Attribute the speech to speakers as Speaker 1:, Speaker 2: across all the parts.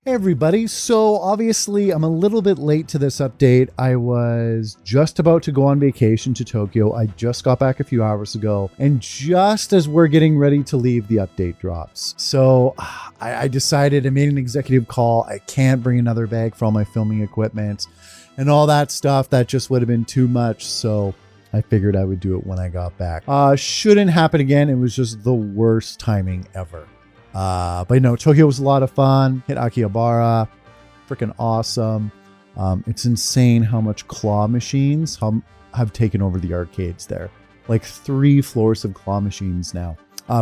Speaker 1: Hey everybody, so obviously I'm a little bit late to this update. I was just about to go on vacation to Tokyo. I just got back a few hours ago, and just as we're getting ready to leave, the update drops. So I decided, I made an executive call. I can't bring another bag for all my filming equipment and all that stuff. That just would have been too much, so I figured I would do it when I got back. Shouldn't happen again. It was just the worst timing ever. But you know, Tokyo was a lot of fun. Hit Akihabara, freaking awesome. It's insane how much claw machines have taken over the arcades there. Like 3 floors of claw machines now,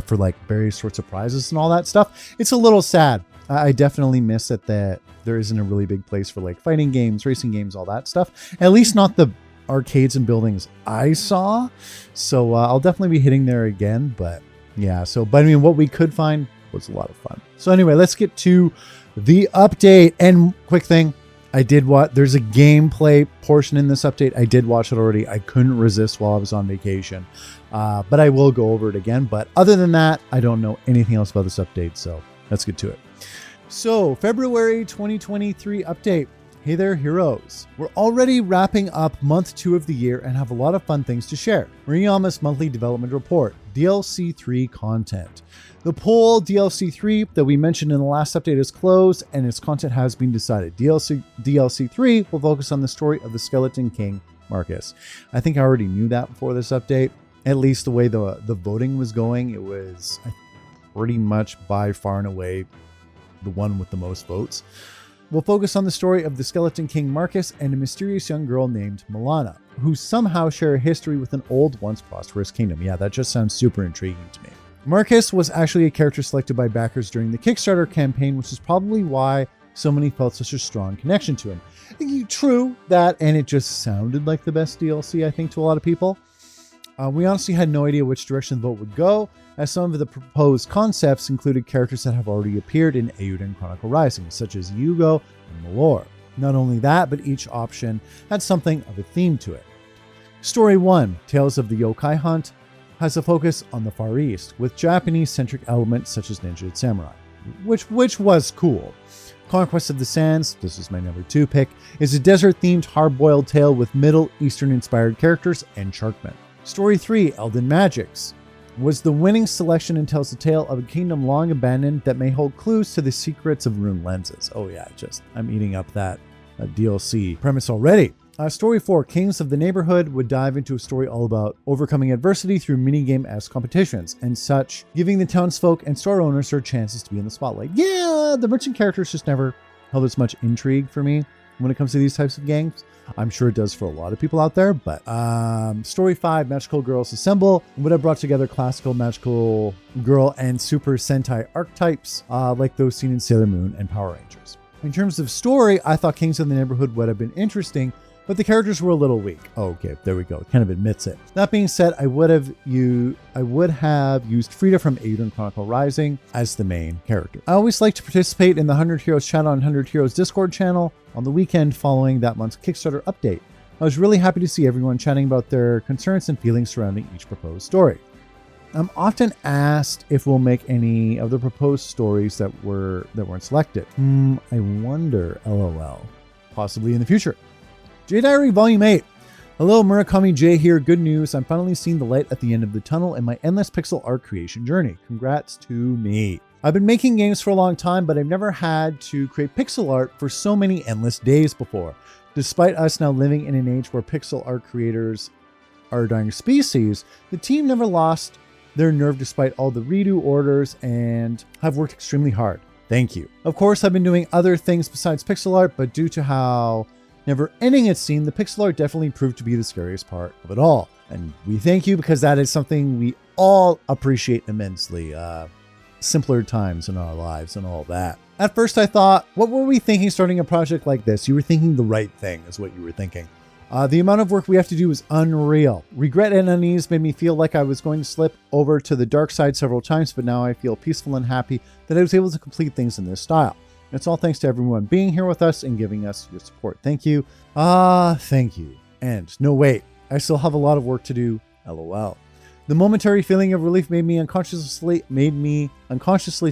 Speaker 1: for like various sorts of prizes and all that stuff. It's a little sad. I definitely miss it that there isn't a really big place for like fighting games, racing games, all that stuff. At least not the arcades and buildings I saw. So I'll definitely be hitting there again. But yeah, but I mean, what we could find was a lot of fun. So anyway, let's get to the update. And quick thing, there's a gameplay portion in this update. I did watch it already. I couldn't resist while I was on vacation, but I will go over it again. But other than that, I don't know anything else about this update, so let's get to it. So February 2023 update. Hey there, heroes. We're already wrapping up month 2 of the year and have a lot of fun things to share. Murayama's monthly development report, DLC 3 content. The poll DLC 3 that we mentioned in the last update is closed and its content has been decided. DLC 3 will focus on the story of the Skeleton King, Marcus. I think I already knew that before this update. At least the way the voting was going, it was pretty much by far and away the one with the most votes. We'll focus on the story of the Skeleton King Marcus and a mysterious young girl named Milana, who somehow share a history with an old, once prosperous kingdom. Yeah, that just sounds super intriguing to me. Marcus was actually a character selected by backers during the Kickstarter campaign, which is probably why so many felt such a strong connection to him. I think true that, and it just sounded like the best DLC, I think, to a lot of people. We honestly had no idea which direction the vote would go, as some of the proposed concepts included characters that have already appeared in Eiyuden Chronicle Rising, such as Yugo and Malor. Not only that, but each option had something of a theme to it. Story 1, Tales of the Yokai Hunt, has a focus on the Far East, with Japanese-centric elements such as ninja and samurai, which was cool. Conquest of the Sands, this is my number 2 pick, is a desert-themed hard-boiled tale with Middle Eastern-inspired characters and sharkmen. Story 3, Elden Magics, was the winning selection and tells the tale of a kingdom long abandoned that may hold clues to the secrets of rune lenses. Oh yeah, I'm eating up that DLC premise already. Story 4, Kings of the Neighborhood, would dive into a story all about overcoming adversity through minigame-esque competitions and such, giving the townsfolk and store owners their chances to be in the spotlight. Yeah, the merchant characters just never held as much intrigue for me when it comes to these types of games. I'm sure it does for a lot of people out there, but Story 5, Magical Girls Assemble, would have brought together classical magical girl and super Sentai archetypes like those seen in Sailor Moon and Power Rangers. In terms of story, I thought Kings of the Neighborhood would have been interesting, but the characters were a little weak. Oh, okay, there we go. It kind of admits it. That being said, I would have used Frida from Eiyuden Chronicle Rising as the main character. I always like to participate in the 100 Heroes chat on 100 Heroes Discord channel on the weekend following that month's Kickstarter update. I was really happy to see everyone chatting about their concerns and feelings surrounding each proposed story. I'm often asked if we'll make any of the proposed stories that weren't selected. I wonder, LOL. Possibly in the future. J Diary Volume 8. Hello, Murakami J here. Good news. I'm finally seeing the light at the end of the tunnel in my endless pixel art creation journey. Congrats to me. I've been making games for a long time, but I've never had to create pixel art for so many endless days before. Despite us now living in an age where pixel art creators are a dying species, the team never lost their nerve despite all the redo orders and have worked extremely hard. Thank you. Of course, I've been doing other things besides pixel art, but due to how never ending it seemed, the pixel art definitely proved to be the scariest part of it all. And we thank you because that is something we all appreciate immensely. Simpler times in our lives and all that. At first I thought, what were we thinking starting a project like this? You were thinking the right thing is what you were thinking. The amount of work we have to do is unreal. Regret and unease made me feel like I was going to slip over to the dark side several times, but now I feel peaceful and happy that I was able to complete things in this style. It's all thanks to everyone being here with us and giving us your support. Thank you. Thank you. And no, wait, I still have a lot of work to do. LOL. The momentary feeling of relief made me unconsciously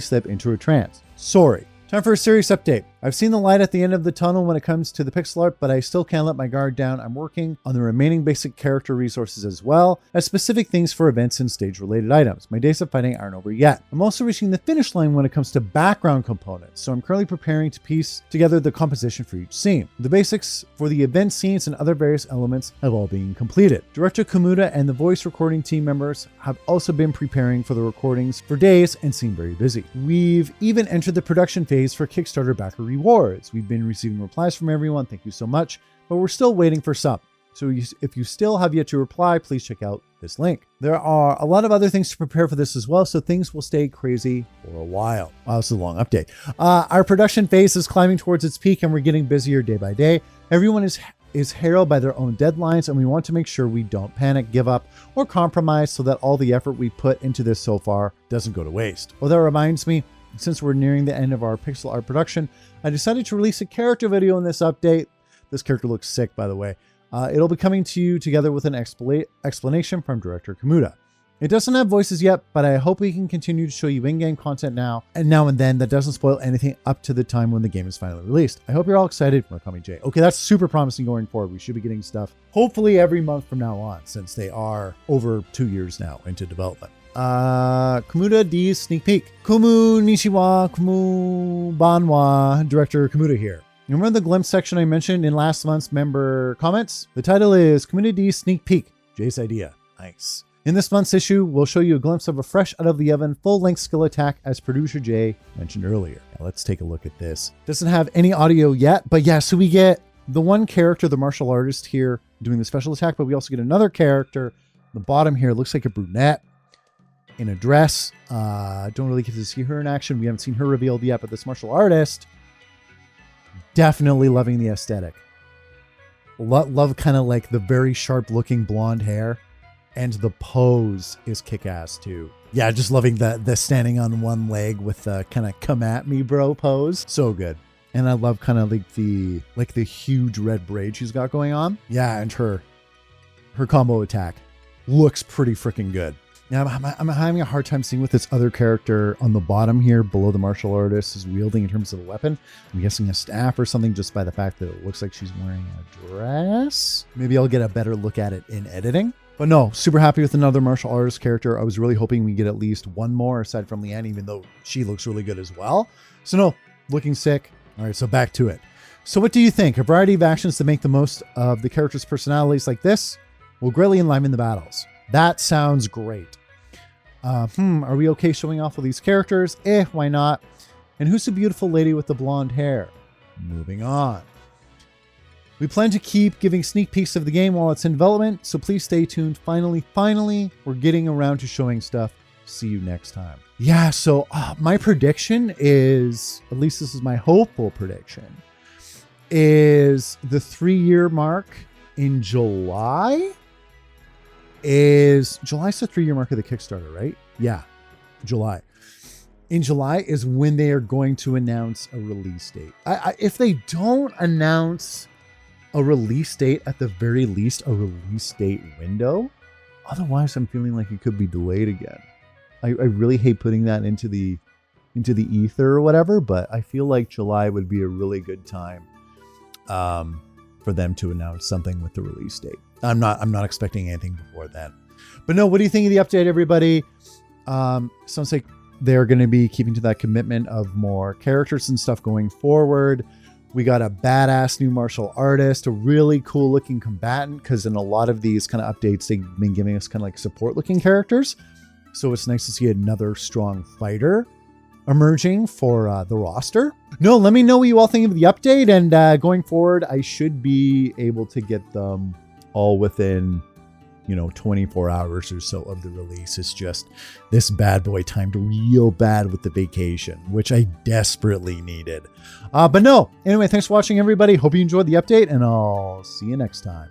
Speaker 1: slip into a trance. Sorry. Time for a serious update. I've seen the light at the end of the tunnel when it comes to the pixel art, but I still can't let my guard down. I'm working on the remaining basic character resources as well as specific things for events and stage related items. My days of fighting aren't over yet. I'm also reaching the finish line when it comes to background components, so I'm currently preparing to piece together the composition for each scene. The basics for the event scenes and other various elements have all been completed. Director Kamuda and the voice recording team members have also been preparing for the recordings for days and seem very busy. We've even entered the production phase for Kickstarter backer rewards. We've been receiving replies from everyone. Thank you so much, but we're still waiting for some. So if you still have yet to reply, please check out this link. There are a lot of other things to prepare for this as well, so things will stay crazy for a while. Wow, this is a long update. Our production phase is climbing towards its peak and we're getting busier day by day. Everyone is harrowed by their own deadlines, and we want to make sure we don't panic, give up, or compromise so that all the effort we put into this so far doesn't go to waste. Well, that reminds me, since we're nearing the end of our pixel art production, I decided to release a character video in this update. This character looks sick, by the way. It'll be coming to you together with an explanation from Director Kamuda. It doesn't have voices yet, but I hope we can continue to show you in-game content now and then that doesn't spoil anything up to the time when the game is finally released. I hope you're all excited for Murakami J. Okay, that's super promising going forward. We should be getting stuff hopefully every month from now on, since they are over 2 years now into development. Kamuda D's sneak peek. Kumu Nishiwa, Kumu Banwa, Director Kamuda here. You remember the glimpse section I mentioned in last month's member comments? The title is Kamuda D's sneak peek, Jay's idea. Nice. In this month's issue, we'll show you a glimpse of a fresh out of the oven full-length skill attack as producer Jay mentioned earlier. Now let's take a look at this. Doesn't have any audio yet, but yeah, so we get the one character, the martial artist here doing the special attack, but we also get another character. The bottom here looks like a brunette in a dress. Don't really get to see her in action. We haven't seen her revealed yet, but this martial artist, definitely loving the aesthetic. Love kind of like the very sharp looking blonde hair, and the pose is kick-ass too. Yeah, just loving the standing on one leg with the kind of come at me bro pose. So good. And I love kind of like the huge red braid she's got going on. Yeah, and her combo attack looks pretty freaking good. Now, I'm having a hard time seeing what this other character on the bottom here below the martial artist is wielding in terms of a weapon. I'm guessing a staff or something, just by the fact that it looks like she's wearing a dress. Maybe I'll get a better look at it in editing. But no, super happy with another martial artist character. I was really hoping we get at least one more aside from Leanne, even though she looks really good as well. So no, looking sick. All right, so back to it. So what do you think? A variety of actions to make the most of the characters' personalities like this will greatly enliven the battles. That sounds great. Are we okay showing off all these characters? Why not? And who's the beautiful lady with the blonde hair? Moving on. We plan to keep giving sneak peeks of the game while it's in development, so please stay tuned. Finally, we're getting around to showing stuff. See you next time. Yeah, so my prediction is, at least this is my hopeful prediction, is the 3-year mark in July. July's the 3-year mark of the Kickstarter, right? Yeah, July. In July is when they are going to announce a release date. If they don't announce a release date, at the very least, a release date window, otherwise I'm feeling like it could be delayed again. I really hate putting that into the ether or whatever, but I feel like July would be a really good time for them to announce something with the release date. I'm not expecting anything before then. But no, what do you think of the update, everybody? Sounds like they're going to be keeping to that commitment of more characters and stuff going forward. We got a badass new martial artist, a really cool looking combatant, because in a lot of these kind of updates, they've been giving us kind of like support looking characters. So it's nice to see another strong fighter emerging for the roster. No, let me know what you all think of the update, and going forward, I should be able to get them all within 24 hours or so of the release. It's just this bad boy timed real bad with the vacation, which I desperately needed. But no, anyway, thanks for watching, everybody. Hope you enjoyed the update, and I'll see you next time.